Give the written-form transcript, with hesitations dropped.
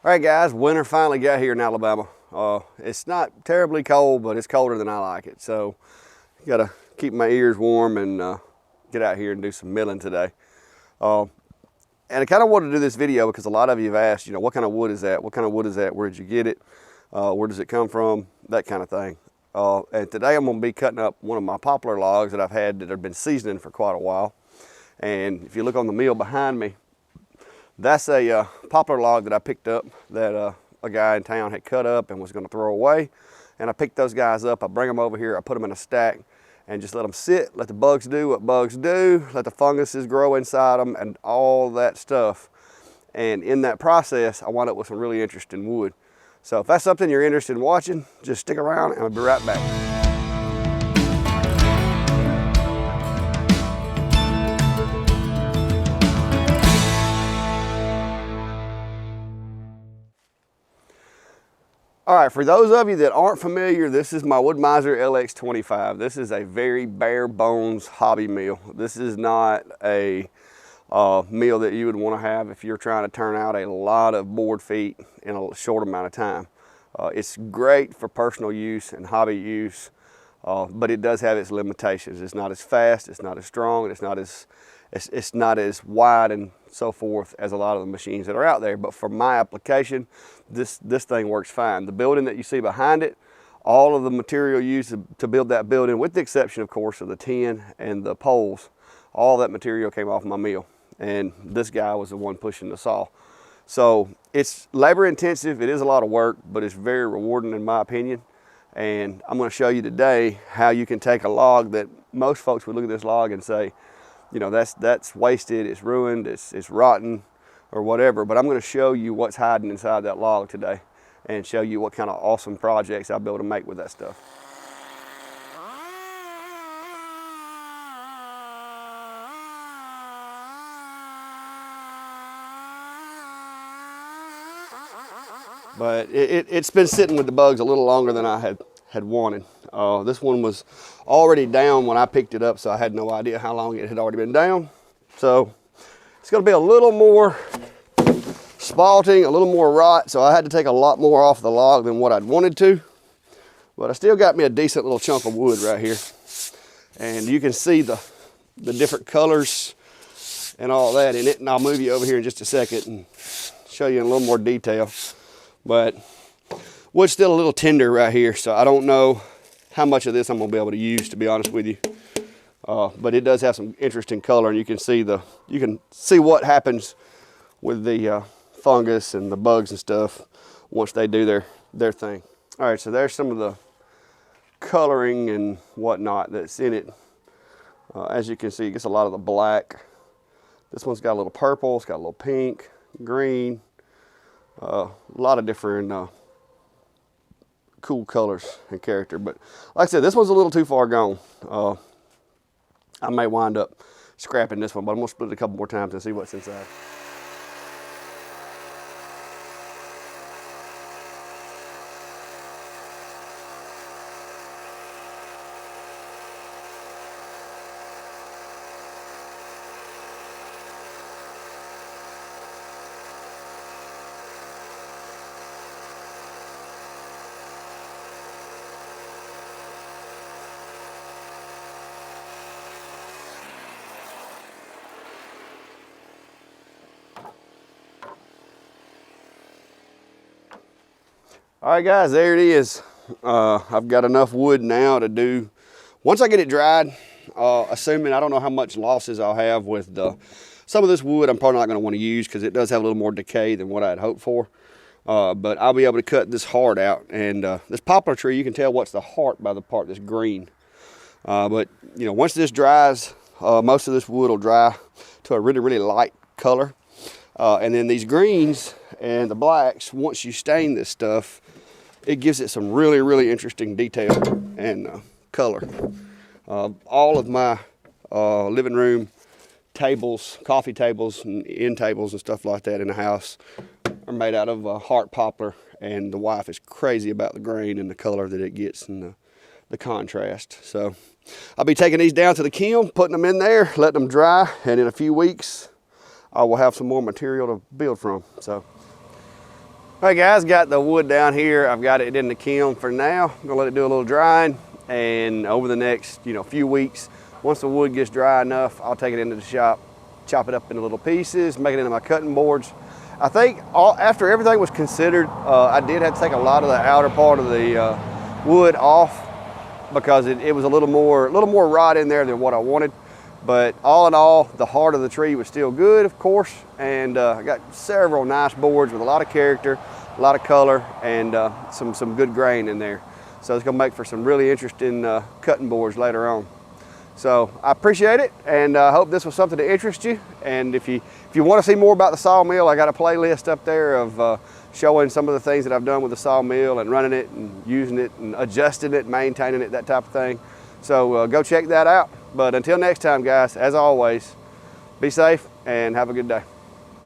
All right, guys, winter finally got here in Alabama. It's not terribly cold, but it's colder than I like it. So, gotta keep my ears warm and get out here and do some milling today. And I kind of wanted to do this video because a lot of you have asked, what kind of wood is that? What kind of wood is that? Where did you get it? Where does it come from? That kind of thing. And today I'm gonna be cutting up one of my poplar logs that I've had that have been seasoning for quite a while. And if you look on the mill behind me, that's a poplar log that I picked up that a guy in town had cut up and was going to throw away. And I picked those guys up, I bring them over here, I put them in a stack and just let them sit, let the bugs do what bugs do, let the funguses grow inside them and all that stuff. And in that process, I wound up with some really interesting wood. So if that's something you're interested in watching, just stick around and I'll be right back. All right, for those of you that aren't familiar, this is my Wood-Mizer LX25. This is a very bare bones hobby mill. This is not a mill that you would want to have if you're trying to turn out a lot of board feet in a short amount of time. It's great for personal use and hobby use, but it does have its limitations. It's not as fast, it's not as strong, and it's not as wide and so forth as a lot of the machines that are out there. But for my application, this thing works fine. The building that you see behind it, all of the material used to build that building, with the exception of course of the tin and the poles, all that material came off my mill, and this guy was the one pushing the saw. So it's labor intensive, it is a lot of work, but it's very rewarding in my opinion. And I'm going to show you today how you can take a log that most folks would look at this log and say, that's wasted, it's ruined, it's rotten or whatever, but I'm going to show you what's hiding inside that log today and show you what kind of awesome projects I'll be able to make with that stuff. But it's been sitting with the bugs a little longer than I had wanted. This one was already down when I picked it up, so I had no idea how long it had already been down. So it's going to be a little more spalting, a little more rot, so I had to take a lot more off the log than what I'd wanted to. But I still got me a decent little chunk of wood right here. And you can see the different colors and all that in it, and I'll move you over here in just a second and show you in a little more detail. But wood's still a little tender right here, so I don't know how much of this I'm gonna be able to use, to be honest with you. But it does have some interesting color, and you can see what happens with the fungus and the bugs and stuff once they do their thing. All right, so there's some of the coloring and whatnot that's in it. As you can see, it gets a lot of the black. This one's got a little purple, it's got a little pink, green, a lot of different cool colors and character. But like I said, this one's a little too far gone. I may wind up scrapping this one, but I'm gonna split it a couple more times and see what's inside. All right, guys, there it is. I've got enough wood now to do, once I get it dried, assuming, I don't know how much losses I'll have with some of this wood I'm probably not gonna wanna use because it does have a little more decay than what I'd hoped for. But I'll be able to cut this heart out. And this poplar tree, you can tell what's the heart by the part that's green. But once this dries, most of this wood will dry to a really, really light color. And then these greens and the blacks, once you stain this stuff, it gives it some really, really interesting detail and color. All of my living room tables, coffee tables, and end tables and stuff like that in the house are made out of heart poplar, and the wife is crazy about the grain and the color that it gets and the contrast. So I'll be taking these down to the kiln, putting them in there, letting them dry, and in a few weeks I will have some more material to build from. So, all right, so there's some of the coloring and whatnot that's in it. As you can see, it gets a lot of the black. This one's got a little purple, it's got a little pink, green, a lot of different colors and character. But like I said, this one's a little too far gone. I may wind up scrapping this one, but I'm gonna split it a couple more times and see what's inside. But All right guys, got the wood down here. I've got it in the kiln for now. I'm gonna let it do a little drying, and over the next few weeks, once the wood gets dry enough, I'll take it into the shop, chop it up into little pieces, make it into my cutting boards. I think after everything was considered, I did have to take a lot of the outer part of the wood off because it was a little more rot in there than what I wanted. But all in all, the heart of the tree was still good, of course, and I got several nice boards with a lot of character, a lot of color, and some good grain in there. So it's gonna make for some really interesting cutting boards later on. So I appreciate it, and I hope this was something to interest you. And if you want to see more about the sawmill, I got a playlist up there of showing some of the things that I've done with the sawmill and running it and using it and adjusting it, maintaining it, that type of thing. So go check that out. But until next time, guys, as always, be safe and have a good day.